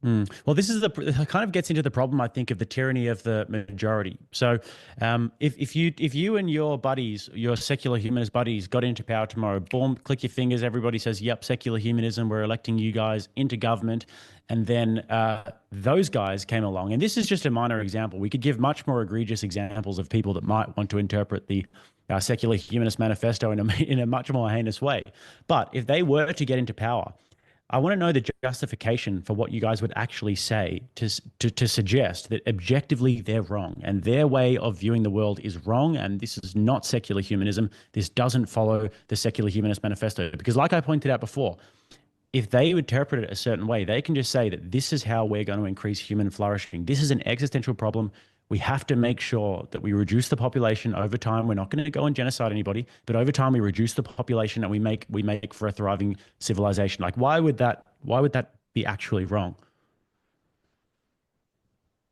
Well, this is the it kind of gets into the problem, I think, of the tyranny of the majority. So, if you and your buddies, your secular humanist buddies, got into power tomorrow, boom, click your fingers, everybody says, "Yep, secular humanism, we're electing you guys into government," and then those guys came along, and this is just a minor example. We could give much more egregious examples of people that might want to interpret the secular humanist manifesto in a much more heinous way. But if they were to get into power, I want to know the justification for what you guys would actually say to suggest that objectively they're wrong and their way of viewing the world is wrong. And this is not secular humanism. This doesn't follow the secular humanist manifesto. Because, like I pointed out before, if they interpret it a certain way, they can just say that this is how we're going to increase human flourishing. This is an existential problem. We have to make sure that we reduce the population over time. We're not going to go and genocide anybody, but over time we reduce the population and we make for a thriving civilization. Like, why would that be actually wrong?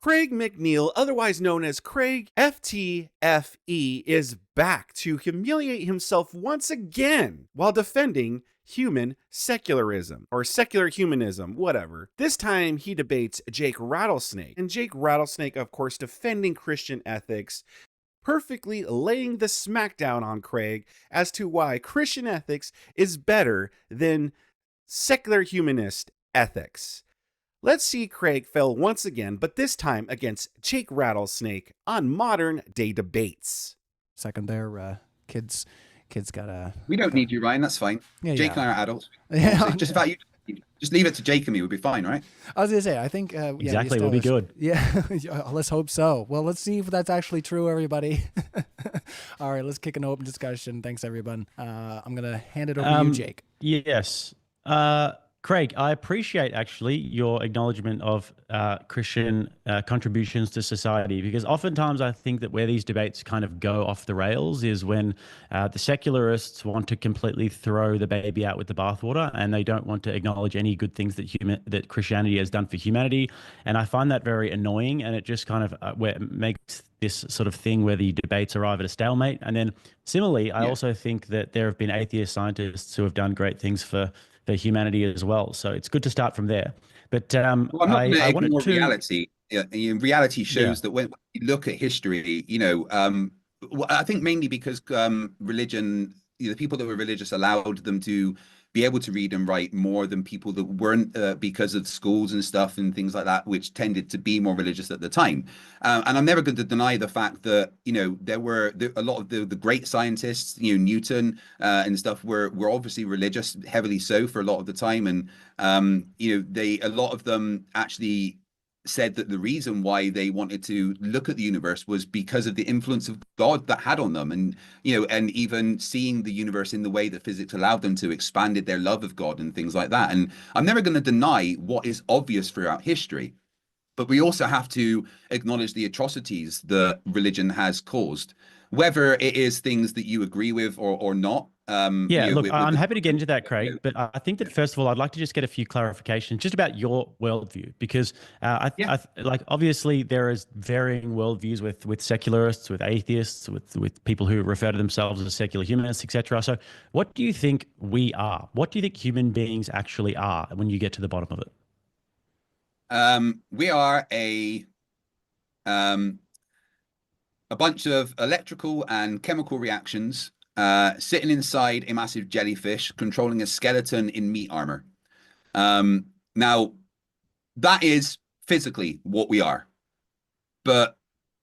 Craig McNeil, otherwise known as Craig FTFE, is back to humiliate himself once again while defending human secularism or secular humanism, whatever. This time he debates Jake Rattlesnake, and Jake Rattlesnake, of course, defending Christian ethics, perfectly laying the smackdown on Craig as to why Christian ethics is better than secular humanist ethics. Let's see Craig fail once again, but this time against Jake Rattlesnake on modern day debates. Second there, kids gotta. We don't need you, Ryan. That's fine. Yeah, Jake yeah. and I are adults. Yeah. Just about you. Just leave it to Jake and me. We'll be fine, right? I was gonna say, I think Exactly, we'll be good. Yeah, let's hope so. Well, let's see if that's actually true, everybody. All right, let's kick an open discussion. Thanks, everyone. I'm gonna hand it over to you, Jake. Yes. Craig, I appreciate actually your acknowledgement of Christian contributions to society, because oftentimes I think that where these debates kind of go off the rails is when the secularists want to completely throw the baby out with the bathwater and they don't want to acknowledge any good things that Christianity has done for humanity. And I find that very annoying, and it just kind of makes this sort of thing where the debates arrive at a stalemate. And then similarly, I also think that there have been atheist scientists who have done great things for humanity as well. So it's good to start from there. But Well, I'm not going to I wanted ignore to, reality. Yeah, reality yeah, shows that when you look at history, well, I think mainly because religion, the people that were religious allowed them to be able to read and write more than people that weren't, because of schools and stuff and things like that, which tended to be more religious at the time. And I'm never going to deny the fact that, there were a lot of the great scientists, Newton and stuff were obviously religious, heavily so for a lot of the time. And, a lot of them actually said that the reason why they wanted to look at the universe was because of the influence of God that had on them, and and even seeing the universe in the way that physics allowed them to expanded their love of God and things like that. And I'm never going to deny what is obvious throughout history, but we also have to acknowledge the atrocities that religion has caused, whether it is things that you agree with or not. yeah, look, With I'm happy to get into that, you Craig, but I think that first of all, I'd like to just get a few clarifications just about your worldview, because yeah. like obviously there is varying worldviews with secularists, with atheists, with people who refer to themselves as secular humanists, etc. So, what do you think we are? What do you think human beings actually are when you get to the bottom of it? We are um, a bunch of electrical and chemical reactions sitting inside a massive jellyfish controlling a skeleton in meat armor. Now, that is physically what we are, but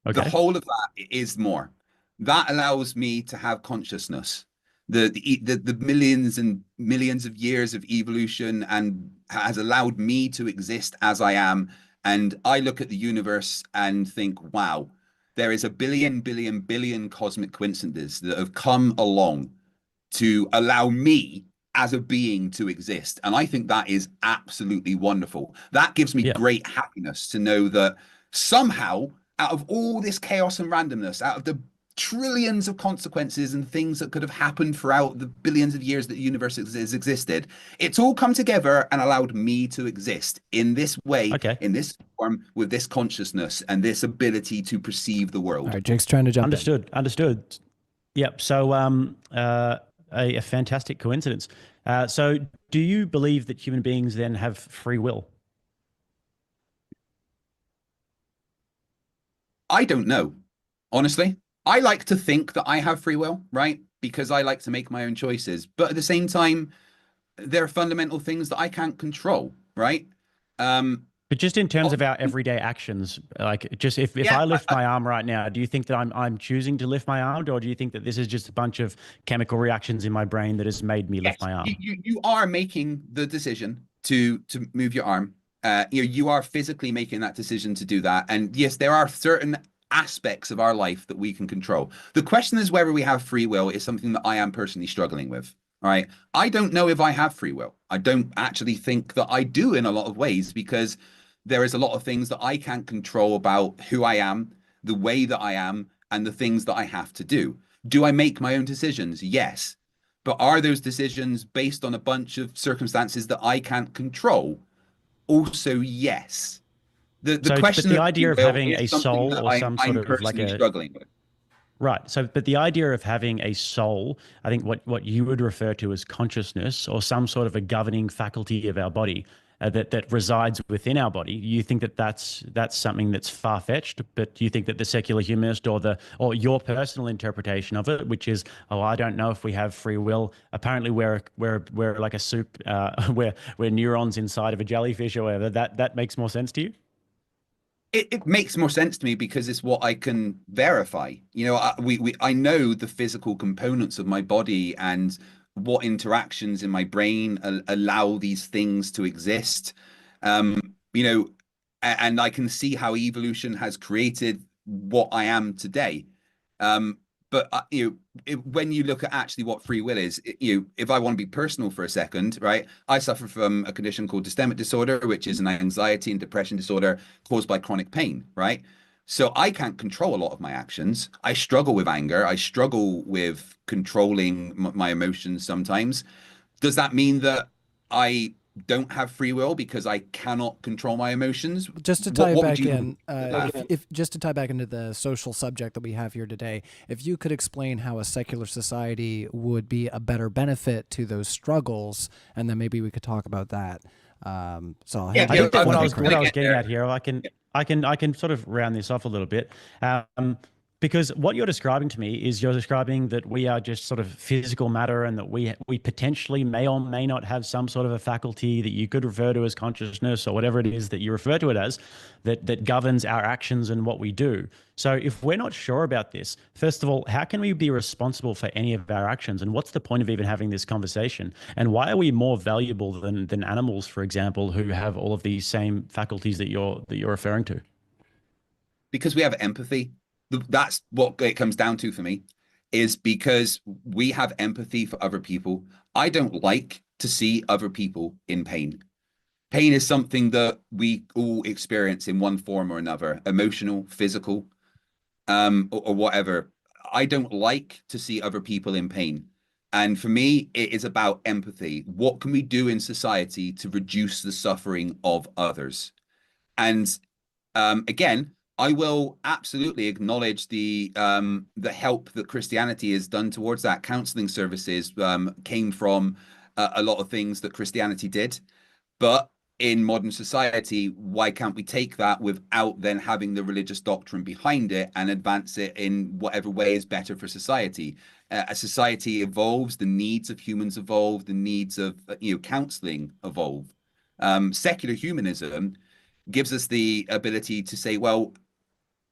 the Okay. whole of that is more. That allows me to have consciousness. The millions and millions of years of evolution and has allowed me to exist as I am. And I look at the universe and think, wow, there is a billion, billion, billion cosmic coincidences that have come along to allow me as a being to exist. And I think that is absolutely wonderful. That gives me Yeah. great happiness to know that somehow, out of all this chaos and randomness, out of the trillions of consequences and things that could have happened throughout the billions of years that the universe has existed, it's all come together and allowed me to exist in this way, Okay. in this form, with this consciousness and this ability to perceive the All world. right, Jake's trying to jump in. Understood. Understood. Yep. So, a fantastic coincidence. So, do you believe that human beings then have free will? I don't know, honestly. I like to think that I have free will, right? Because I like to make my own choices. But at the same time, there are fundamental things that I can't control, right? Um, But just in terms of our obviously, everyday actions, like just if yeah, I lift my arm right now, do you think that I'm choosing to lift my arm, or do you think that this is just a bunch of chemical reactions in my brain that has made me lift yes, my you, arm? you you are making the decision to move your arm. You are physically making that decision to do that. And yes, there are certain aspects of our life that we can control. The question is whether we have free will is something that I am personally struggling with. All right. I don't know if I have free will. I don't actually think that I do in a lot of ways because there is a lot of things that I can't control about who I am, the way that I am, and the things that I have to do. Do I make my own decisions? Yes. But are those decisions based on a bunch of circumstances that I can't control? Also, yes. The But question the of free idea of will having is a something soul that or some sort I'm of like personally a struggling with. right. So, but the idea of having a soul, I think what you would refer to as consciousness or some sort of a governing faculty of our body that resides within our body, you think that that's something that's far fetched. But do you think that the secular humanist or your personal interpretation of it, which is, oh, I don't know if we have free will. Apparently, we're like a soup, we're neurons inside of a jellyfish or whatever. That makes more sense to you? It makes more sense to me because it's what I can verify. I know the physical components of my body and what interactions in my brain allow these things to exist. You know, and I can see how evolution has created what I am today. Um, but when you look at actually what free will is, if I want to be personal for a second, right? I suffer from a condition called dystemic disorder, which is an anxiety and depression disorder caused by chronic pain, right? So I can't control a lot of my actions. I struggle with anger. I struggle with controlling my emotions sometimes. Does that mean that I don't have free will because I cannot control my emotions? Just to tie What it what would back you in, that? if just to tie back into the social subject that we have here today, if you could explain how a secular society would be a better benefit to those struggles, and then maybe we could talk about that. So I'll Yeah, hand I it think over that to what I you, was Craig. what I was get getting there. at here, I can sort of round this off a little bit. Because what you're describing to me is you're describing that we are just sort of physical matter and that we potentially may or may not have some sort of a faculty that you could refer to as consciousness or whatever it is that you refer to it as that governs our actions and what we do. So if we're not sure about this, first of all, how can we be responsible for any of our actions? And what's the point of even having this conversation? And why are we more valuable than animals, for example, who have all of these same faculties that you're referring to? Because we have empathy. That's what it comes down to for me, is because we have empathy for other people. I don't like to see other people in pain. Pain is something that we all experience in one form or another, emotional, physical, or whatever. I don't like to see other people in pain. And for me, it is about empathy. What can we do in society to reduce the suffering of others? And again, I will absolutely acknowledge the help that Christianity has done towards that. Counseling services came from a lot of things that Christianity did, but in modern society, why can't we take that without then having the religious doctrine behind it and advance it in whatever way is better for society? A society evolves, the needs of humans evolve, the needs of counseling evolve. Secular humanism gives us the ability to say, well,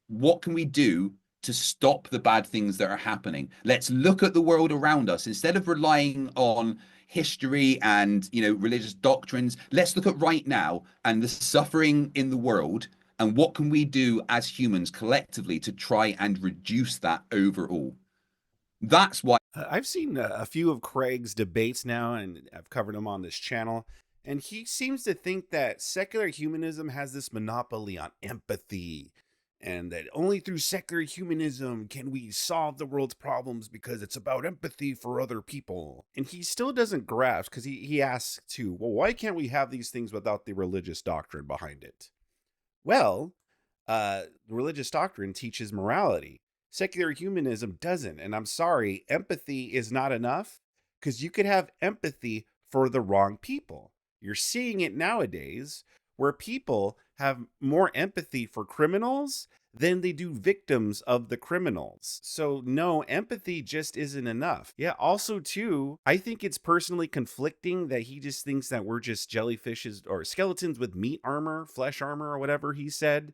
what can we do to stop the bad things that are happening? Let's look at the world around us instead of relying on history and religious doctrines. Let's look at right now and the suffering in the world, and what can we do as humans collectively to try and reduce that overall. That's why. I've seen a few of Craig's debates now, and I've covered them on this channel. And he seems to think that secular humanism has this monopoly on empathy, and that only through secular humanism can we solve the world's problems because it's about empathy for other people. And he still doesn't grasp, because he asks too, well, why can't we have these things without the religious doctrine behind it? Well, the religious doctrine teaches morality. Secular humanism doesn't. And I'm sorry, empathy is not enough, because you could have empathy for the wrong people. You're seeing it nowadays where people have more empathy for criminals than they do victims of the criminals. So no, empathy just isn't enough. Yeah, also too, I think it's personally conflicting that he just thinks that we're just jellyfishes or skeletons with meat armor, flesh armor, or whatever he said.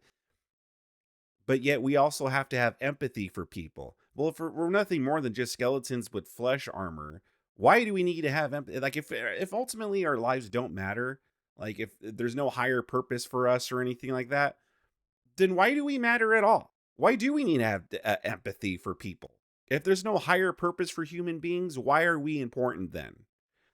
But yet we also have to have empathy for people. Well, if we're nothing more than just skeletons with flesh armor, why do we need to have empathy? Like if ultimately our lives don't matter, like if there's no higher purpose for us or anything like that, then why do we matter at all? Why do we need to have empathy for people? If there's no higher purpose for human beings, why are we important then?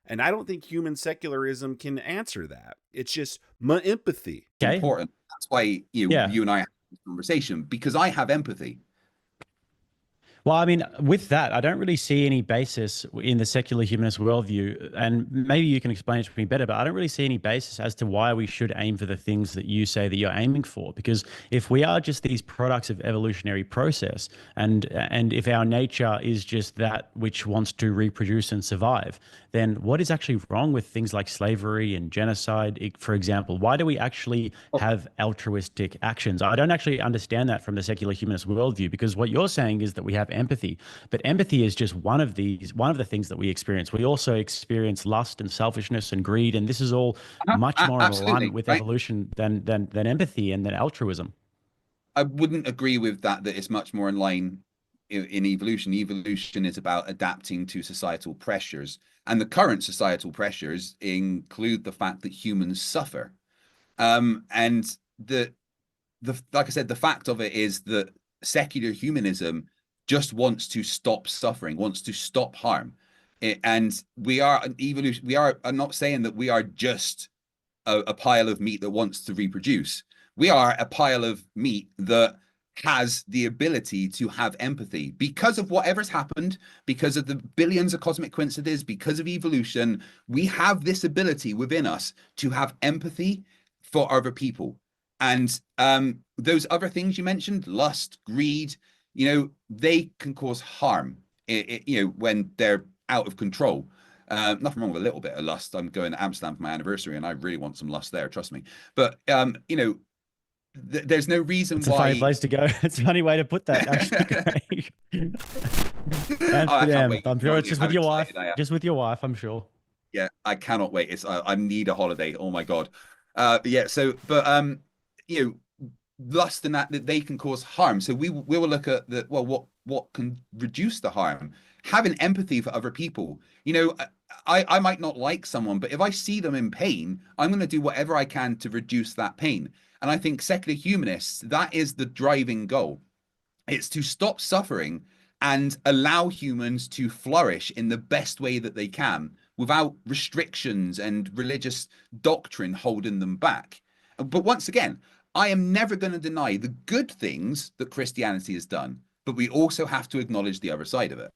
And I don't think human secularism can answer that. It's just my empathy. Okay. Important. That's why you and I have this conversation, because I have empathy. Well, I mean, with that, I don't really see any basis in the secular humanist worldview, and maybe you can explain it to me better, but I don't really see any basis as to why we should aim for the things that you say that you're aiming for. Because if we are just these products of evolutionary process, and if our nature is just that which wants to reproduce and survive, then what is actually wrong with things like slavery and genocide, for example? Why do we actually have altruistic actions? I don't actually understand that from the secular humanist worldview, because what you're saying is that we have empathy, but empathy is just one of the things that we experience. We also experience lust and selfishness and greed, and this is all much more in alignment with evolution than empathy and than altruism. I wouldn't agree with that it's much more in line in evolution. Evolution is about adapting to societal pressures, and the current societal pressures include the fact that humans suffer. And like I said, the fact of it is that secular humanism just wants to stop suffering, wants to stop harm. And we are an evolution. I'm not saying that we are just a pile of meat that wants to reproduce. We are a pile of meat that has the ability to have empathy because of whatever's happened, because of the billions of cosmic coincidences, because of evolution. We have this ability within us to have empathy for other people. And those other things you mentioned, lust, greed, they can cause harm, when they're out of control. Nothing wrong with a little bit of lust. I'm going to Amsterdam for my anniversary and I really want some lust there, trust me. But, there's no reason It's why. a funny place to go. It's a funny way to put that, actually. Amsterdam. I'm sure it's just with your wife. Just with your wife, I'm sure. Yeah, I cannot wait. I need a holiday. Oh my God. Yeah. So, but lust and that they can cause harm. So we will look at what can reduce the harm. Having empathy for other people. I might not like someone, but if I see them in pain, I'm going to do whatever I can to reduce that pain. And I think secular humanists, that is the driving goal. It's to stop suffering and allow humans to flourish in the best way that they can without restrictions and religious doctrine holding them back. But once again, I am never going to deny the good things that Christianity has done, but we also have to acknowledge the other side of it.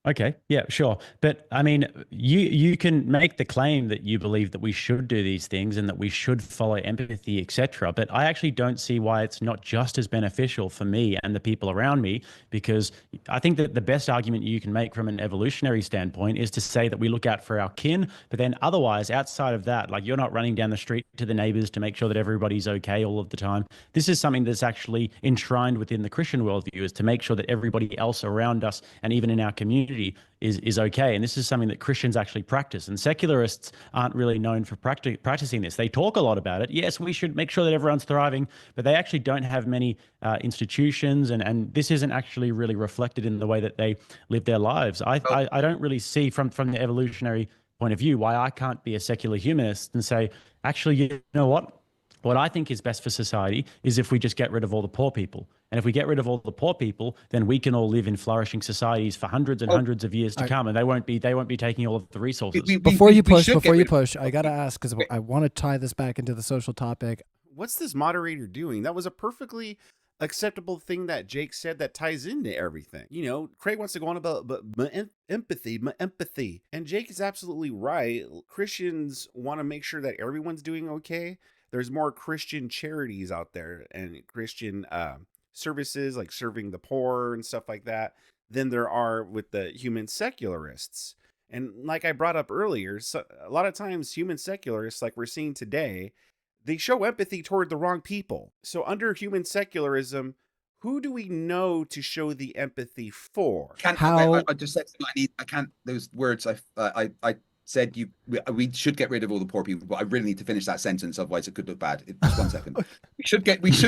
Okay, yeah, sure. But I mean, you can make the claim that you believe that we should do these things and that we should follow empathy, etc. But I actually don't see why it's not just as beneficial for me and the people around me, because I think that the best argument you can make from an evolutionary standpoint is to say that we look out for our kin, but then otherwise, outside of that, like you're not running down the street to the neighbors to make sure that everybody's okay all of the time. This is something that's actually enshrined within the Christian worldview, is to make sure that everybody else around us and even in our community is okay. And this is something that Christians actually practice. And secularists aren't really known for practicing this. They talk a lot about it. Yes, we should make sure that everyone's thriving, but they actually don't have many institutions. And this isn't actually really reflected in the way that they live their lives. I don't really see from the evolutionary point of view why I can't be a secular humanist and say, actually, you know what? What I think is best for society is if we just get rid of all the poor people. And if we get rid of all the poor people, then we can all live in flourishing societies for hundreds and hundreds of years to come, and they won't be taking all of the resources. Before you push, I got to ask, because I want to tie this back into the social topic. What's this moderator doing? That was a perfectly acceptable thing that Jake said that ties into everything. Craig wants to go on about my empathy. And Jake is absolutely right. Christians want to make sure that everyone's doing okay. There's more Christian charities out there and Christian services like serving the poor and stuff like that than there are with the human secularists. And like I brought up earlier, so a lot of times human secularists, like we're seeing today, they show empathy toward the wrong people. So under human secularism, who do we know to show the empathy for? I just said I can't. Those words I said we should get rid of all the poor people, but I really need to finish that sentence, otherwise it could look bad. Just 1 second. We should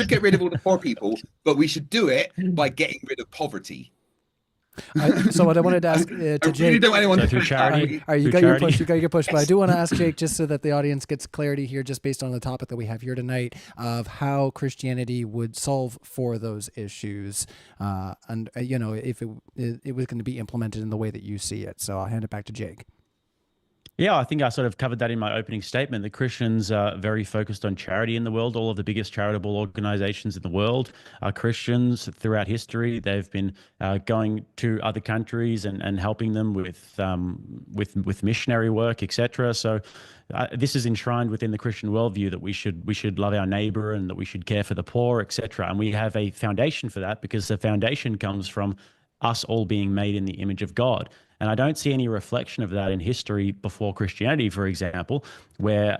get rid of all the poor people, but we should do it by getting rid of poverty. So what I wanted to ask to I Jake, really don't want anyone through charity. all right, you Through got your charity. push, you got your push, but I do want to ask Jake, just so that the audience gets clarity here, just based on the topic that we have here tonight, of how Christianity would solve for those issues, and you know, if it was going to be implemented in the way that you see it. So I'll hand it back to Jake. Yeah, I think I sort of covered that in my opening statement. The Christians are very focused on charity in the world. All of the biggest charitable organizations in the world are Christians throughout history. They've been going to other countries and helping them with missionary work, etc. So this is enshrined within the Christian worldview that we should love our neighbor and that we should care for the poor, etc. And we have a foundation for that, because the foundation comes from us all being made in the image of God. And I don't see any reflection of that in history before Christianity, for example, where,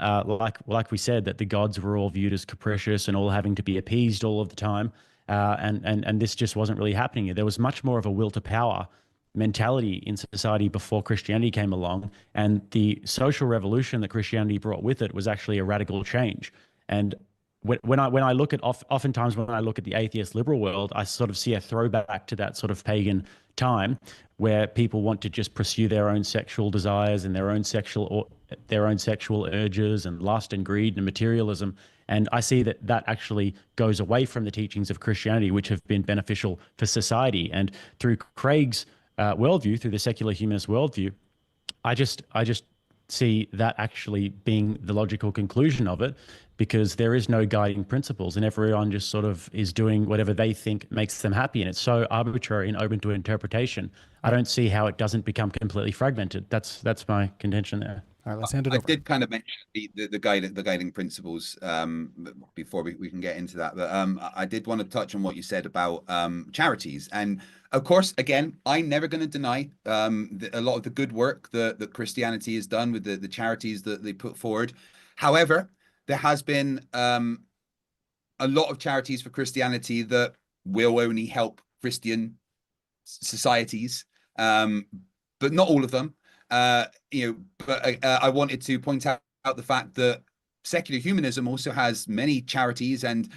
like we said, that the gods were all viewed as capricious and all having to be appeased all of the time. And this just wasn't really happening. There was much more of a will to power mentality in society before Christianity came along. And the social revolution that Christianity brought with it was actually a radical change. And when I look at oftentimes when I look at the atheist liberal world, I sort of see a throwback to that sort of pagan time where people want to just pursue their own sexual desires and their own sexual urges and lust and greed and materialism. And I see that actually goes away from the teachings of Christianity, which have been beneficial for society. And through Craig's worldview, through the secular humanist worldview, I just see that actually being the logical conclusion of it, because there is no guiding principles and everyone just sort of is doing whatever they think makes them happy. And it's so arbitrary and open to interpretation. I don't see how it doesn't become completely fragmented. That's my contention there. All right, let's hand it over. I did kind of mention the guiding principles before we can get into that, but I did want to touch on what you said about charities. And of course, again, I'm never going to deny a lot of the good work that Christianity has done with the charities that they put forward. However, there has been a lot of charities for Christianity that will only help Christian societies, but not all of them. But I wanted to point out the fact that secular humanism also has many charities, and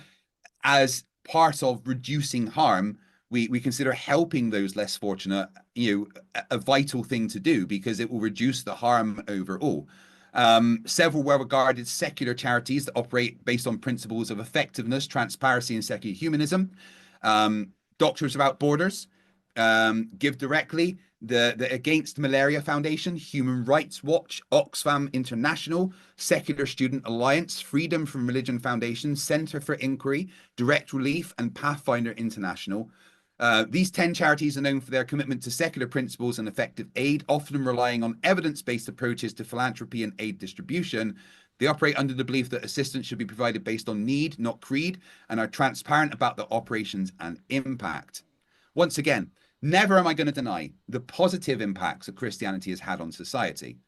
as part of reducing harm, we consider helping those less fortunate, a vital thing to do, because it will reduce the harm overall. Several well-regarded secular charities that operate based on principles of effectiveness, transparency, and secular humanism. Doctors Without Borders, Give Directly, the Against Malaria Foundation, Human Rights Watch, Oxfam International, Secular Student Alliance, Freedom from Religion Foundation, Center for Inquiry, Direct Relief, and Pathfinder International. These 10 charities are known for their commitment to secular principles and effective aid, often relying on evidence-based approaches to philanthropy and aid distribution. They operate under the belief that assistance should be provided based on need, not creed, and are transparent about their operations and impact. Once again, never am I going to deny the positive impacts that Christianity has had on society.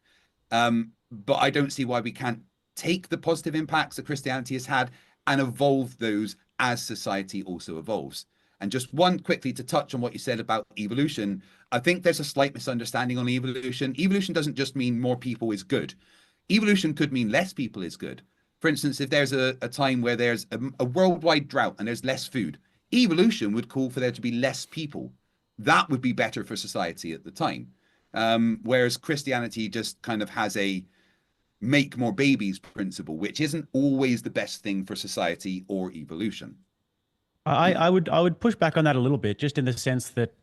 But I don't see why we can't take the positive impacts that Christianity has had and evolve those as society also evolves. And just one quickly to touch on what you said about evolution, I think there's a slight misunderstanding on evolution. Evolution doesn't just mean more people is good. Evolution could mean less people is good. For instance, if there's a time where there's a worldwide drought and there's less food, evolution would call for there to be less people. That would be better for society at the time. Whereas Christianity just kind of has a make more babies principle, which isn't always the best thing for society or evolution. I would push back on that a little bit, just in the sense that,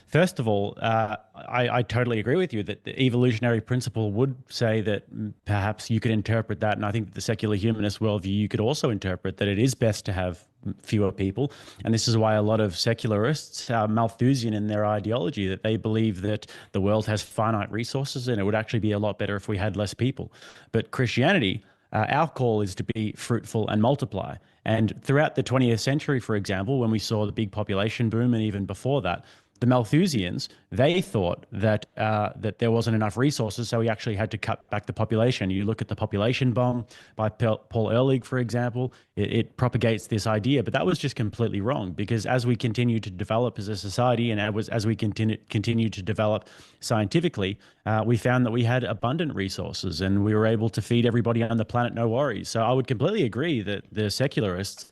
first of all, I totally agree with you that the evolutionary principle would say that perhaps you could interpret that, and I think that the secular humanist worldview, you could also interpret that it is best to have fewer people. And this is why a lot of secularists are Malthusian in their ideology, that they believe that the world has finite resources and it would actually be a lot better if we had less people. But Christianity, our call is to be fruitful and multiply. And throughout the 20th century, for example, when we saw the big population boom, and even before that, the Malthusians, they thought that that there wasn't enough resources, so we actually had to cut back the population. You look at the population bomb by Paul Ehrlich, for example, it propagates this idea, but that was just completely wrong, because as we continue to develop as a society, and as we continue to develop scientifically, we found that we had abundant resources and we were able to feed everybody on the planet, no worries. So I would completely agree that the secularists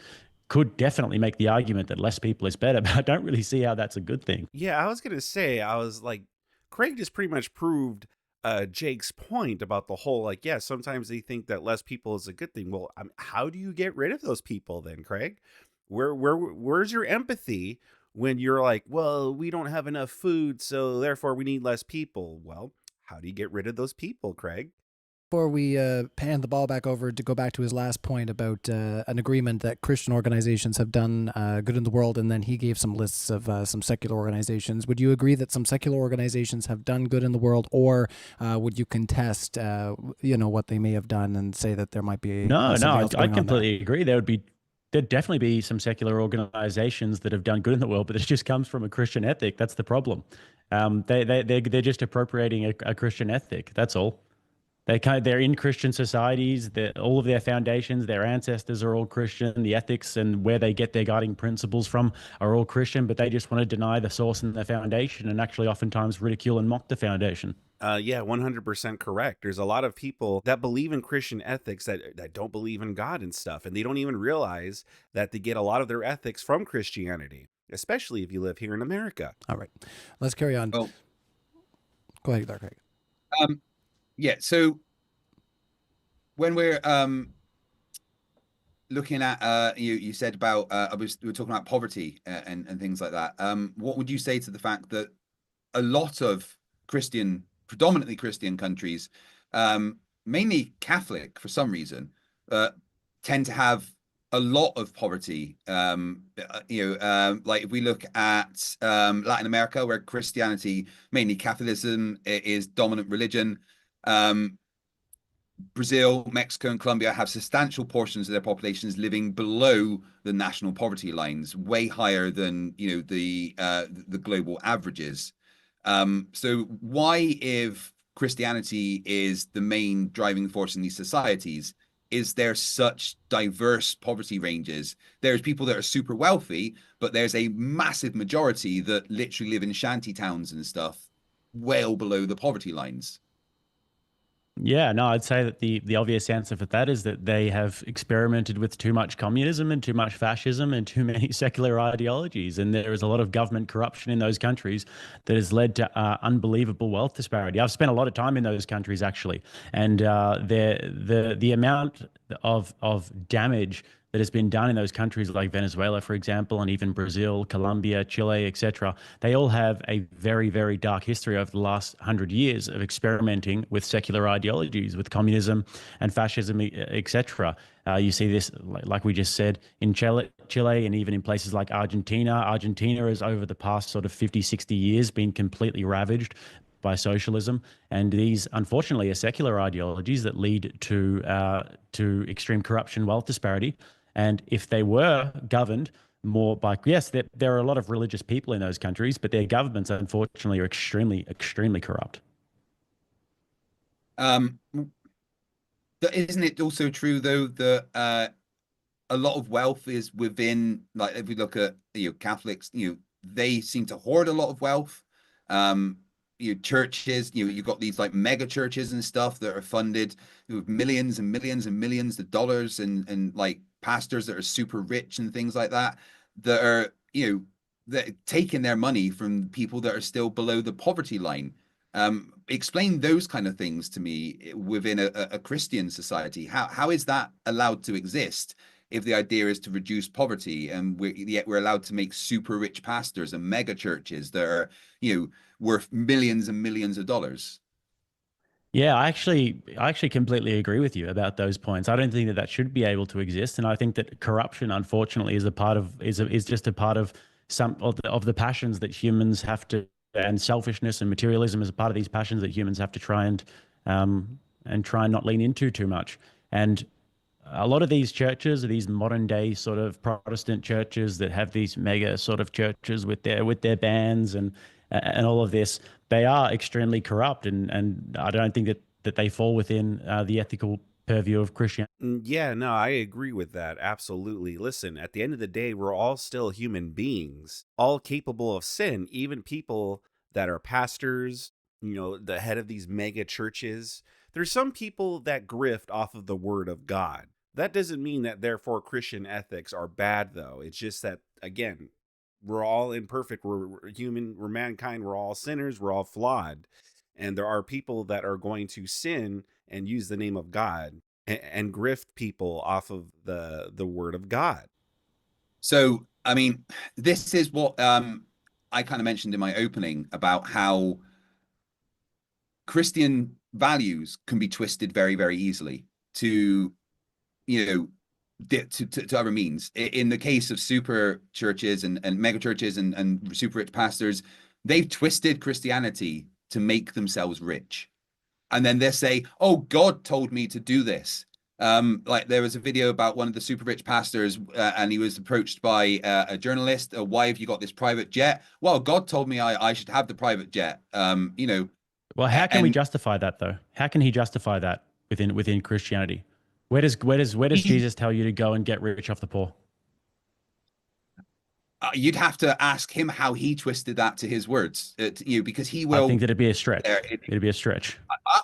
could definitely make the argument that less people is better, but I don't really see how that's a good thing. Yeah, I was gonna say, I was like, Craig just pretty much proved Jake's point about the whole, like, yeah, sometimes they think that less people is a good thing. Well, how do you get rid of those people then, Craig? Where's your empathy when you're like, well, we don't have enough food, so therefore we need less people? Well, how do you get rid of those people, Craig? Before we pan the ball back over to go back to his last point about an agreement that Christian organizations have done good in the world, and then he gave some lists of some secular organizations. Would you agree that some secular organizations have done good in the world, or would you contest, what they may have done and say that there might be No, I completely completely agree. There'd definitely be some secular organizations that have done good in the world, but it just comes from a Christian ethic. That's the problem. They're just appropriating a Christian ethic. That's all. They're in Christian societies. All of their foundations, their ancestors are all Christian. The ethics and where they get their guiding principles from are all Christian, but they just want to deny the source and the foundation, and actually oftentimes ridicule and mock the foundation. Yeah, 100% correct. There's a lot of people that believe in Christian ethics that don't believe in God and stuff, and they don't even realize that they get a lot of their ethics from Christianity, especially if you live here in America. All right, let's carry on. Well, go ahead, Craig. Yeah, so when we're looking at you said about we were talking about poverty and things like that. What would you say to the fact that a lot of predominantly Christian countries, mainly Catholic for some reason, tend to have a lot of poverty? Like if we look at Latin America, where Christianity, mainly Catholicism, is dominant religion. Brazil, Mexico, and Colombia have substantial portions of their populations living below the national poverty lines, way higher than the global averages. So why, if Christianity is the main driving force in these societies, is there such diverse poverty ranges? There's people that are super wealthy, but there's a massive majority that literally live in shanty towns and stuff, well below the poverty lines. Yeah, no, I'd say that the obvious answer for that is that they have experimented with too much communism and too much fascism and too many secular ideologies. And there is a lot of government corruption in those countries that has led to unbelievable wealth disparity. I've spent a lot of time in those countries, actually. And the amount of damage that has been done in those countries like Venezuela, for example, and even Brazil, Colombia, Chile, etc. They all have a very, very dark history over the last 100 years of experimenting with secular ideologies, with communism and fascism, etc. You see this, like we just said, in Chile, and even in places like Argentina. Argentina has, over the past sort of 50, 60 years, been completely ravaged by socialism, and these, unfortunately, are secular ideologies that lead to extreme corruption, wealth disparity. And if they were governed more by, yes, there are a lot of religious people in those countries, but their governments, unfortunately, are extremely, extremely corrupt. Isn't it also true, though, that a lot of wealth is within, like, if we look at Catholics, they seem to hoard a lot of wealth. Churches, you've got these like mega churches and stuff that are funded with millions and millions and millions of dollars, and like pastors that are super rich and things like that are that taking their money from people that are still below the poverty line. Explain those kind of things to me within a Christian society. How is that allowed to exist if the idea is to reduce poverty, and yet we're allowed to make super rich pastors and mega churches that are worth millions and millions of dollars? Yeah, I actually completely agree with you about those points. I don't think that should be able to exist, and I think that corruption, unfortunately, is just a part of some of the passions that humans have to, and selfishness and materialism is a part of these passions that humans have to try and not lean into too much. And a lot of these churches, these modern day sort of Protestant churches that have these mega sort of churches with their bands and all of this, they are extremely corrupt, and I don't think that they fall within the ethical purview of Christianity. Yeah, no, I agree with that. Absolutely. Listen, at the end of the day, we're all still human beings, all capable of sin, even people that are pastors, the head of these mega churches. There's some people that grift off of the word of God. That doesn't mean that therefore Christian ethics are bad, though. It's just that, again, we're all imperfect. We're human, we're mankind, we're all sinners, we're all flawed. And there are people that are going to sin and use the name of God and grift people off of the word of God. So, I mean, this is what I kind of mentioned in my opening about how Christian values can be twisted very, very easily to, to other means. In the case of super churches and mega churches and super rich pastors, they've twisted Christianity to make themselves rich. And then they say, oh, God told me to do this. Like there was a video about one of the super rich pastors and he was approached by a journalist. Why have you got this private jet? Well, God told me I should have the private jet. Well, how can we justify that though? How can he justify that within Christianity? Where does Jesus tell you to go and get rich off the poor? You'd have to ask him how he twisted that to his words, because he will. I think that it'd be a stretch. It'd be a stretch.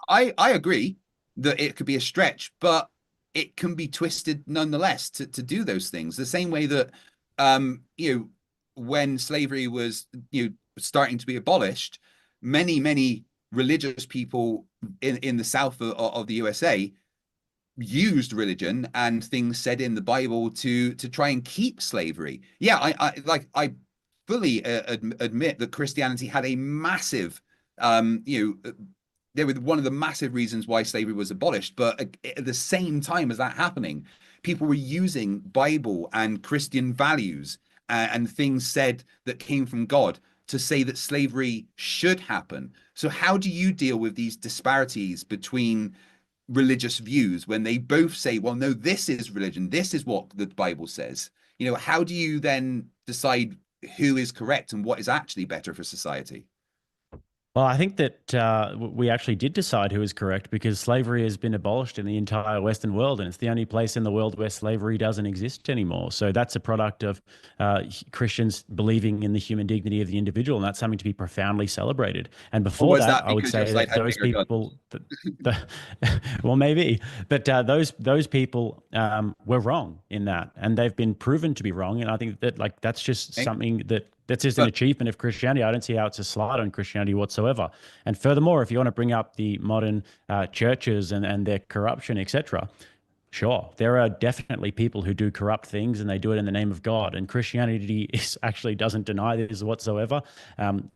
I agree that it could be a stretch, but it can be twisted nonetheless to do those things. The same way that, when slavery was, starting to be abolished, many religious people in the south of the USA used religion and things said in the Bible to try and keep slavery. Yeah, I fully admit that Christianity had a massive, they were one of the massive reasons why slavery was abolished. But at the same time as that happening, people were using Bible and Christian values and things said that came from God to say that slavery should happen. So how do you deal with these disparities between religious views when they both say, well, no, this is religion, this is what the Bible says? How do you then decide who is correct and what is actually better for society? Well, I think that we actually did decide who is correct because slavery has been abolished in the entire Western world, and it's the only place in the world where slavery doesn't exist anymore. So that's a product of Christians believing in the human dignity of the individual, and that's something to be profoundly celebrated. And before that, I would say that those people, well, maybe, but those people were wrong in that, and they've been proven to be wrong. And I think that that's just something that's just an achievement of Christianity. I don't see how it's a slight on Christianity whatsoever. And furthermore, if you want to bring up the modern churches and their corruption, etc., sure, there are definitely people who do corrupt things and they do it in the name of God. And Christianity actually doesn't deny this whatsoever.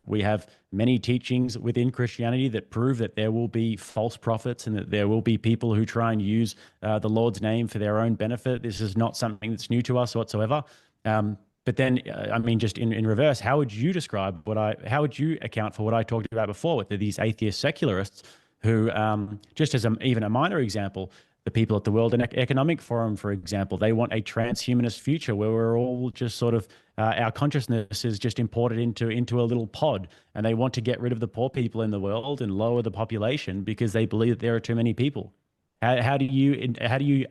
We have many teachings within Christianity that prove that there will be false prophets and that there will be people who try and use the Lord's name for their own benefit. This is not something that's new to us whatsoever. But then, I mean, just in reverse, how would you describe how would you account for what I talked about before with these atheist secularists who, just as even a minor example, the people at the World Economic Forum, for example, they want a transhumanist future where we're all just sort of, our consciousness is just imported into a little pod, and they want to get rid of the poor people in the world and lower the population because they believe that there are too many people. How do you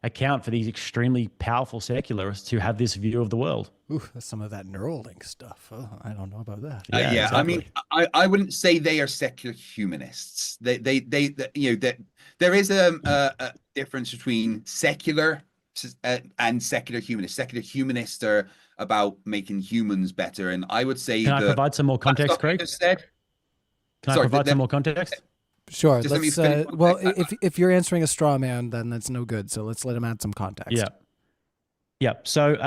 account for these extremely powerful secularists who have this view of the world? Ooh, that's some of that Neuralink stuff. Oh, I don't know about that. Yeah, exactly. I mean, I wouldn't say they are secular humanists. They that there is a difference between secular and secular humanists. Secular humanists are about making humans better, and I would say. Can I provide some more context, Craig? Can I provide some more context? Sure. Let's. Well, if you're answering a straw man, then that's no good. So let's let him add some context. Yeah. Yeah. So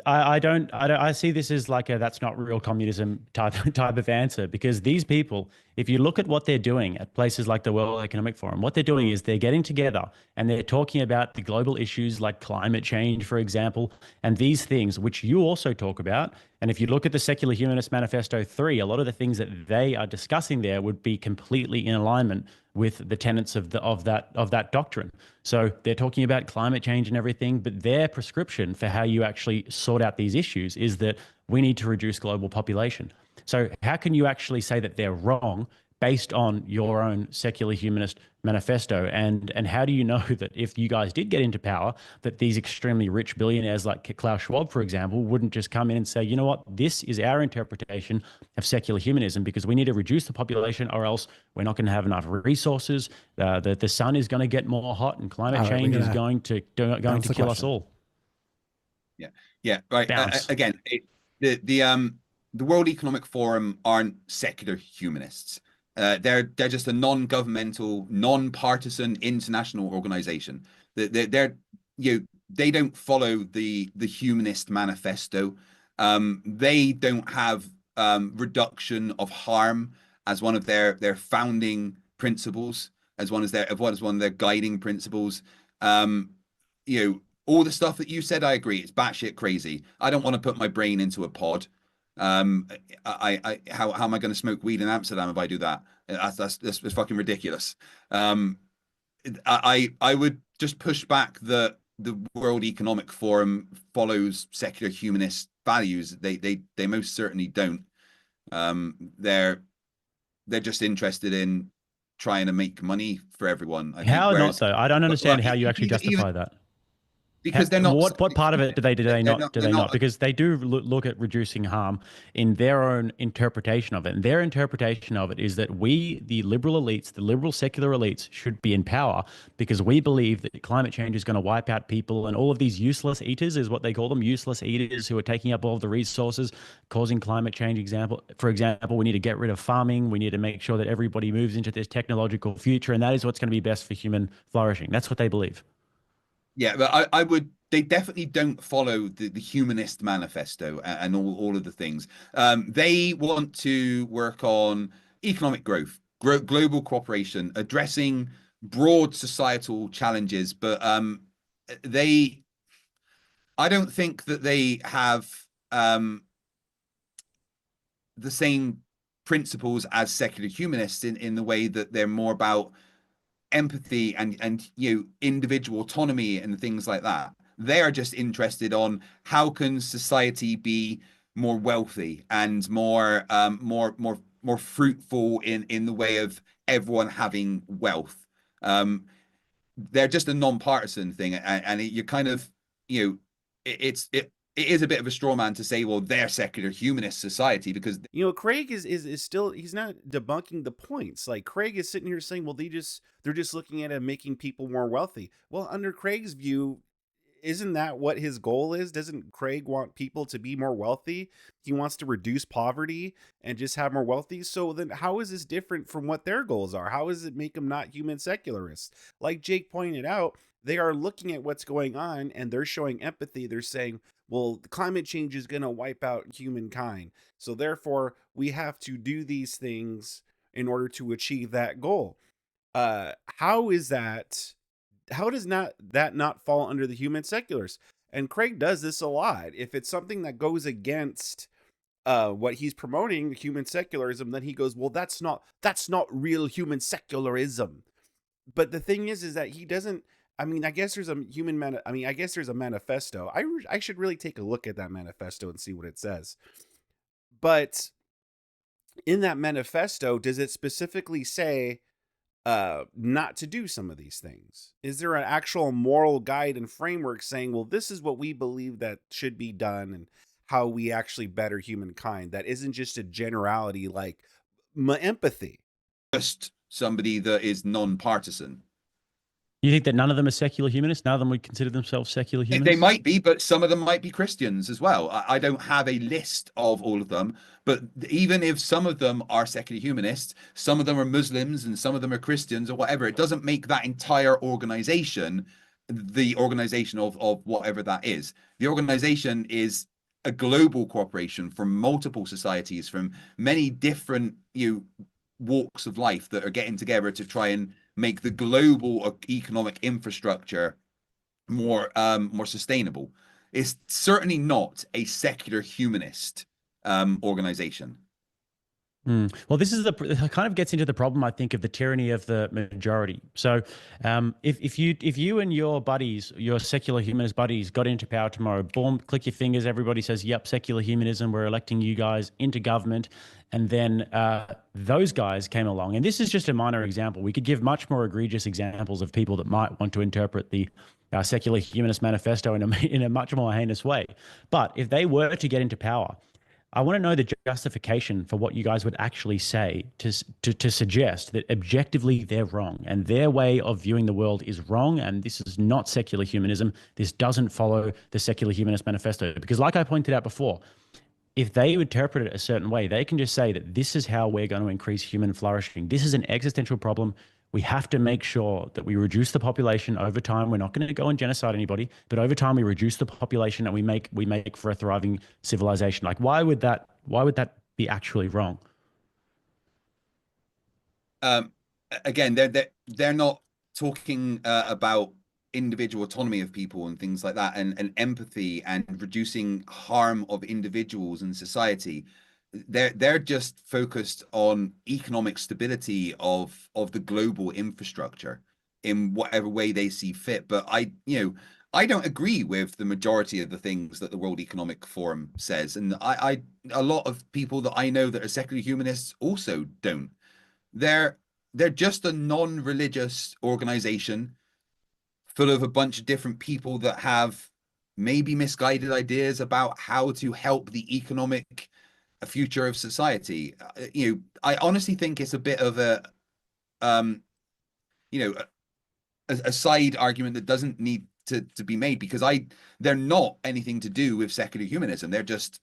I see this as like that's not real communism type of answer, because these people, if you look at what they're doing at places like the World Economic Forum, what they're doing is they're getting together and they're talking about the global issues like climate change, for example, and these things, which you also talk about. And if you look at the Secular Humanist Manifesto 3, a lot of the things that they are discussing there would be completely in alignment with the tenets of that doctrine. So they're talking about climate change and everything, but their prescription for how you actually sort out these issues is that we need to reduce global population. So how can you actually say that they're wrong based on your own secular humanist manifesto? And how do you know that if you guys did get into power, that these extremely rich billionaires like Klaus Schwab, for example, wouldn't just come in and say, you know what, this is our interpretation of secular humanism, because we need to reduce the population or else we're not going to have enough resources. The sun is going to get more hot and climate change is going to kill us all. Yeah, right. Again, the World Economic Forum aren't secular humanists. They're just a non-governmental, non-partisan international organization. They don't follow the humanist manifesto. They don't have reduction of harm as one of their founding principles, as one of their guiding principles. All the stuff that you said, I agree. It's batshit crazy. I don't want to put my brain into a pod. How am I going to smoke weed in Amsterdam if I do that? That's fucking ridiculous. I would just push back the World Economic Forum follows secular humanist values. They most certainly don't. They're just interested in trying to make money for everyone. I think. How not though? I don't understand how you actually justify that. Because they're not. What part of it do they not? Because they do look at reducing harm in their own interpretation of it. And their interpretation of it is that we, the liberal elites, the liberal secular elites, should be in power because we believe that climate change is going to wipe out people, and all of these useless eaters is what they call them, useless eaters who are taking up all of the resources, causing climate change. For example, we need to get rid of farming. We need to make sure that everybody moves into this technological future, and that is what's going to be best for human flourishing. That's what they believe. Yeah, but they definitely don't follow the humanist manifesto and all of the things. They want to work on economic growth, global cooperation, addressing broad societal challenges. But I don't think that they have the same principles as secular humanists in the way that they're more about empathy and individual autonomy and things like that. They are just interested on how can society be more wealthy and more fruitful in the way of everyone having wealth. They're just a non-partisan thing, and you kind of it is a bit of a straw man to say, well, they're secular humanist society, because Craig is still, he's not debunking the points. Like, Craig is sitting here saying, well, they're just looking at it making people more wealthy. Well, under Craig's view, isn't that what his goal is? Doesn't Craig want people to be more wealthy? He wants to reduce poverty and just have more wealthy. So then how is this different from what their goals are? How does it make them not human secularists? Like Jake pointed out, they are looking at what's going on and they're showing empathy. They're saying, well, climate change is going to wipe out humankind. So therefore, we have to do these things in order to achieve that goal. How is that? How does that not fall under the human secularists? And Craig does this a lot. If it's something that goes against what he's promoting, human secularism, then he goes, well, that's not real human secularism. But the thing is that he doesn't. I mean, I guess there's a manifesto. I should really take a look at that manifesto and see what it says. But in that manifesto, does it specifically say not to do some of these things? Is there an actual moral guide and framework saying, well, this is what we believe that should be done and how we actually better humankind? That isn't just a generality like empathy. Just somebody that is non-partisan. You think that none of them are secular humanists? None of them would consider themselves secular humanists? They might be, but some of them might be Christians as well. I don't have a list of all of them, but even if some of them are secular humanists, some of them are Muslims and some of them are Christians or whatever, it doesn't make that entire organization the organization of whatever that is. The organization is a global corporation from multiple societies, from many different walks of life that are getting together to try and make the global economic infrastructure more sustainable. It's certainly not a secular humanist organization. Well, this is the it kind of gets into the problem, I think, of the tyranny of the majority. So, if you and your buddies, your secular humanist buddies, got into power tomorrow, boom, click your fingers, everybody says, "Yep, secular humanism, we're electing you guys into government," and then those guys came along, and this is just a minor example. We could give much more egregious examples of people that might want to interpret the secular humanist manifesto in a much more heinous way. But if they were to get into power, I want to know the justification for what you guys would actually say to suggest that objectively they're wrong and their way of viewing the world is wrong. And this is not secular humanism. This doesn't follow the secular humanist manifesto. Because, like I pointed out before, if they interpret it a certain way, they can just say that this is how we're going to increase human flourishing. This is an existential problem. We have to make sure that we reduce the population over time. We're not going to go and genocide anybody, but over time we reduce the population and we make for a thriving civilization. Like, why would that be actually wrong? Again, they're not talking about individual autonomy of people and things like that, and empathy and reducing harm of individuals and society. They're just focused on economic stability of the global infrastructure in whatever way they see fit. But I don't agree with the majority of the things that the World Economic Forum says, and a lot of people that I know that are secular humanists also don't. They're just a non-religious organization full of a bunch of different people that have maybe misguided ideas about how to help the economic future of society. I honestly think it's a bit of a side argument that doesn't need to be made, because they're not anything to do with secular humanism. They're just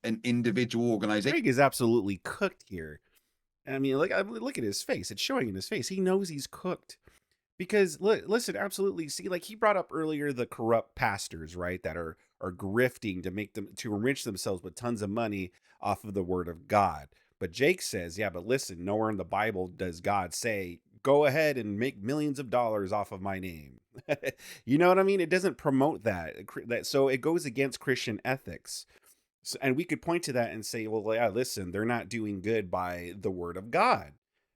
an individual organization. Craig is absolutely cooked here. I mean, look at his face. It's showing in his face. He knows he's cooked. Because listen, absolutely. See, like he brought up earlier, the corrupt pastors, right, that are grifting to enrich themselves with tons of money off of the word of God. But Jake says, yeah, but listen, nowhere in the Bible does God say, go ahead and make millions of dollars off of my name. You know what I mean? It doesn't promote that. So it goes against Christian ethics. So, and we could point to that and say, well, yeah, listen, they're not doing good by the word of God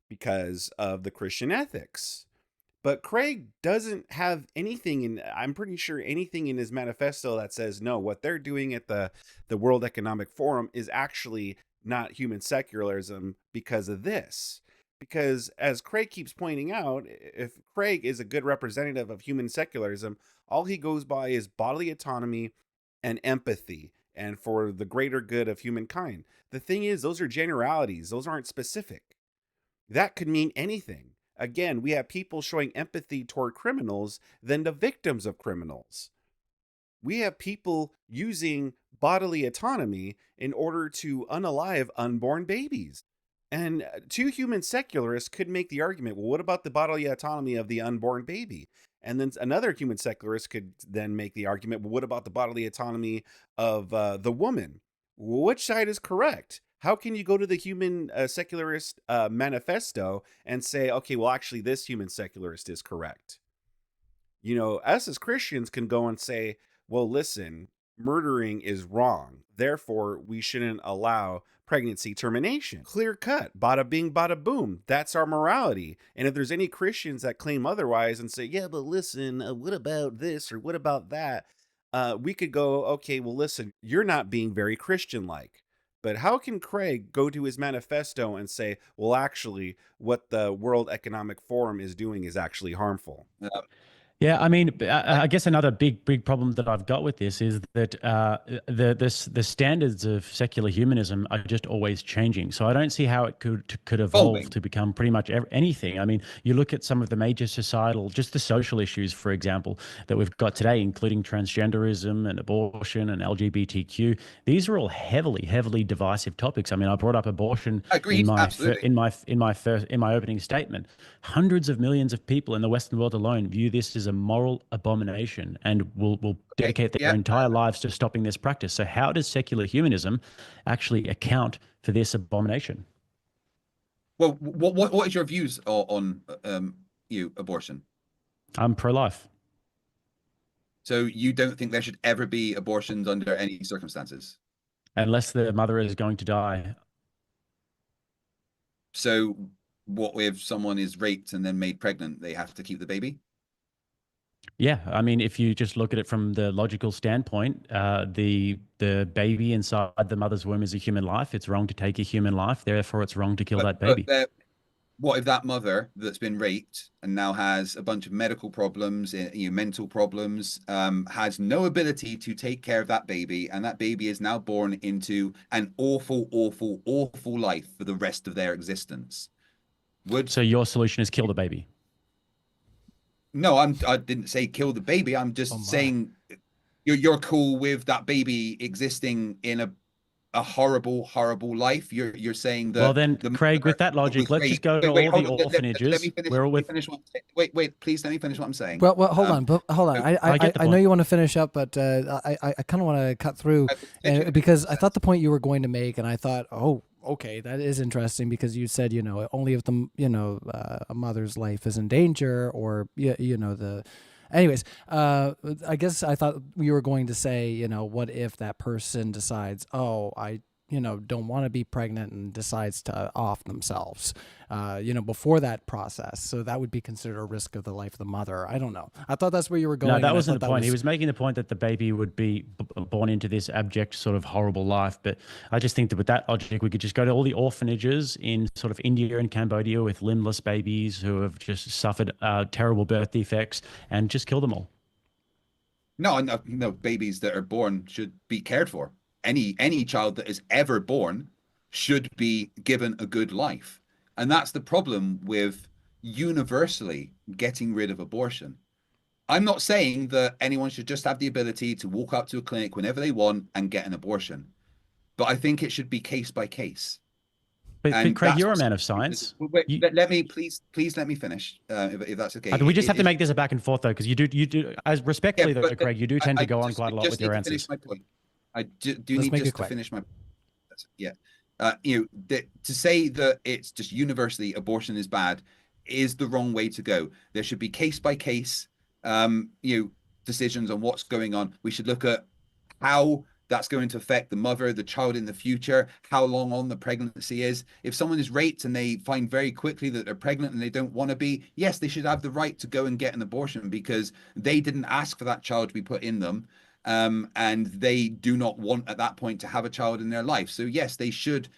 because of the Christian ethics. But Craig doesn't have anything I'm pretty sure anything in his manifesto that says, no, what they're doing at the World Economic Forum is actually not human secularism because of this. Because as Craig keeps pointing out, if Craig is a good representative of human secularism, all he goes by is bodily autonomy and empathy and for the greater good of humankind. The thing is, those are generalities. Those aren't specific. That could mean anything. Again, we have people showing empathy toward criminals than the victims of criminals. We have people using bodily autonomy in order to unalive unborn babies. And two human secularists could make the argument, well, what about the bodily autonomy of the unborn baby? And then another human secularist could then make the argument, well, what about the bodily autonomy of the woman? Which side is correct? How can you go to the human secularist manifesto and say, okay, well, actually, this human secularist is correct? Us as Christians can go and say, well, listen, murdering is wrong. Therefore, we shouldn't allow pregnancy termination. Clear cut, bada bing, bada boom. That's our morality. And if there's any Christians that claim otherwise and say, yeah, but listen, what about this or what about that? We could go, okay, well, listen, you're not being very Christian-like. But how can Craig go to his manifesto and say, well, actually, what the World Economic Forum is doing is actually harmful? Yeah, I mean, I guess another big problem that I've got with this is that the standards of secular humanism are just always changing. So I don't see how it could evolve to become pretty much anything. I mean, you look at some of the major just the social issues, for example, that we've got today, including transgenderism and abortion and LGBTQ. These are all heavily divisive topics. I mean, I brought up abortion in my opening statement. Hundreds of millions of people in the Western world alone view this as a moral abomination and will dedicate their entire lives to stopping this practice. So how does secular humanism actually account for this abomination? Well, what is your views on abortion? I'm pro-life. So you don't think there should ever be abortions under any circumstances? Unless the mother is going to die. So what if someone is raped and then made pregnant? They have to keep the baby? Yeah, I mean, if you just look at it from the logical standpoint, the baby inside the mother's womb is a human life. It's wrong to take a human life. Therefore, it's wrong to kill that baby. What if that mother that's been raped and now has a bunch of medical problems, mental problems, has no ability to take care of that baby, and that baby is now born into an awful, awful, awful life for the rest of their existence? So your solution is kill the baby. No, I didn't say kill the baby. I'm just saying you're cool with that baby existing in a horrible, horrible life. You're saying that. Well, then, Craig, with that logic, let's just go to all the orphanages. Let me finish. Wait, please let me finish what I'm saying. Well, hold on. I know you want to finish up, but I kind of want to cut through because I thought the point you were going to make, and I thought, oh, okay, that is interesting because you said, only if a mother's life is in danger, or Anyways, I guess I thought you were going to say, what if that person decides, oh, I don't want to be pregnant and decides to off themselves, before that process. So that would be considered a risk of the life of the mother. I don't know. I thought that's where you were going. No, that wasn't the point. He was making the point that the baby would be born into this abject sort of horrible life. But I just think that with that logic, we could just go to all the orphanages in sort of India and Cambodia with limbless babies who have just suffered terrible birth defects and just kill them all. No, babies that are born should be cared for. Any child that is ever born should be given a good life. And that's the problem with universally getting rid of abortion. I'm not saying that anyone should just have the ability to walk up to a clinic whenever they want and get an abortion, but I think it should be case by case. But Craig, you're a man of science. Let me please let me finish, if that's okay. We just have to make this a back and forth though, because you do as respectfully though, Craig, you do tend to go on quite a lot with your answers. I do need just to finish my. Yeah, to say that it's just universally abortion is bad is the wrong way to go. There should be case by case, decisions on what's going on. We should look at how that's going to affect the mother, the child in the future, how long on the pregnancy is. If someone is raped and they find very quickly that they're pregnant and they don't want to be, yes, they should have the right to go and get an abortion because they didn't ask for that child to be put in them. And they do not want at that point to have a child in their life. So yes, they should,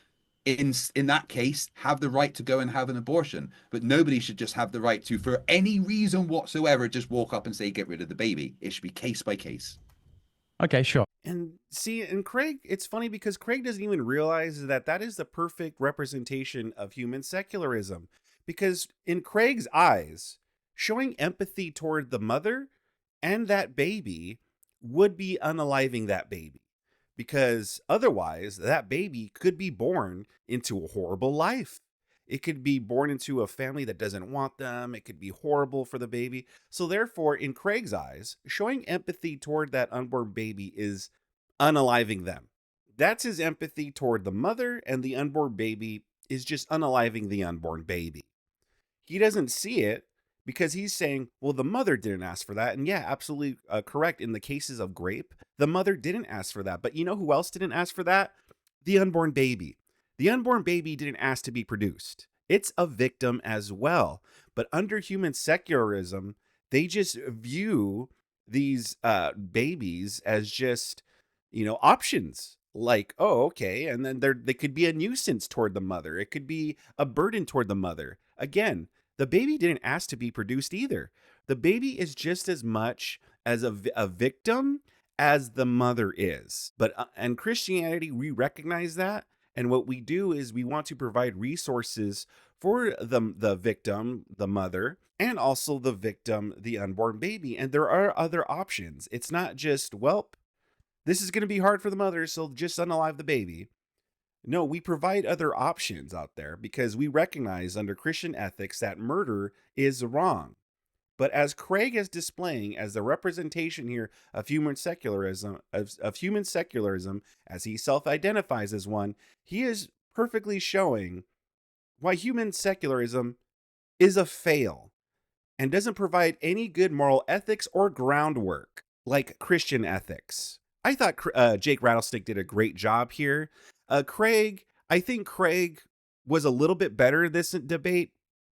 in that case, have the right to go and have an abortion. But nobody should just have the right to, for any reason whatsoever, just walk up and say, get rid of the baby. It should be case by case. Okay, sure. And see, and Craig, it's funny because Craig doesn't even realize that that is the perfect representation of human secularism. Because in Craig's eyes, showing empathy toward the mother and that baby would be unaliving that baby, because otherwise that baby could be born into a horrible life. It could be born into a family that doesn't want them. It could be horrible for the baby. So therefore, in Craig's eyes, showing empathy toward that unborn baby is unaliving them. That's his empathy toward the mother, and the unborn baby is just unaliving the unborn baby. He doesn't see it because he's saying, well, the mother didn't ask for that. And yeah, absolutely correct. In the cases of grape, the mother didn't ask for that. But you know who else didn't ask for that? The unborn baby. The unborn baby didn't ask to be produced. It's a victim as well. But under human secularism, they just view these babies as just, options. Like, oh, okay. And then they could be a nuisance toward the mother. It could be a burden toward the mother. Again, the baby didn't ask to be produced either. The baby is just as much as a victim as the mother is. But in Christianity, we recognize that. And what we do is we want to provide resources for the victim, the mother, and also the victim, the unborn baby. And there are other options. It's not just, well, this is going to be hard for the mother, so just unalive the baby. No, we provide other options out there because we recognize under Christian ethics that murder is wrong. But as Craig is displaying as the representation here of human secularism, as he self-identifies as one, he is perfectly showing why human secularism is a fail and doesn't provide any good moral ethics or groundwork like Christian ethics. I thought Jake Rattlesnake did a great job here. I think Craig was a little bit better this debate,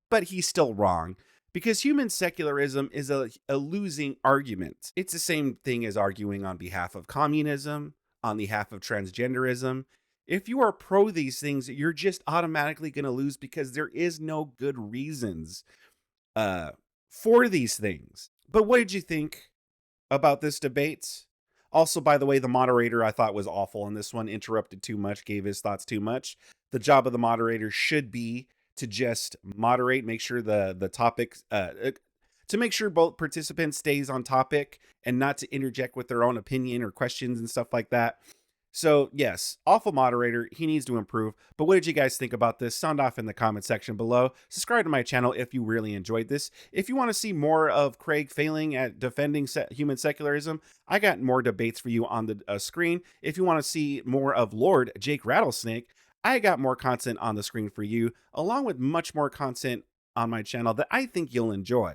but he's still wrong. Because human secularism is a losing argument. It's the same thing as arguing on behalf of communism, on behalf of transgenderism. If you are pro these things, you're just automatically going to lose because there is no good reasons for these things. But what did you think about this debate? Also, by the way, the moderator I thought was awful in this one, interrupted too much, gave his thoughts too much. The job of the moderator should be to just moderate, make sure the topic, to make sure both participants stays on topic and not to interject with their own opinion or questions and stuff like that. So yes, awful moderator, he needs to improve. But what did you guys think about this? Sound off in the comment section below. Subscribe to my channel if you really enjoyed this. If you want to see more of Craig failing at defending human secularism, I got more debates for you on the screen. If you want to see more of Lord Jake Rattlesnake, I got more content on the screen for you, along with much more content on my channel that I think you'll enjoy.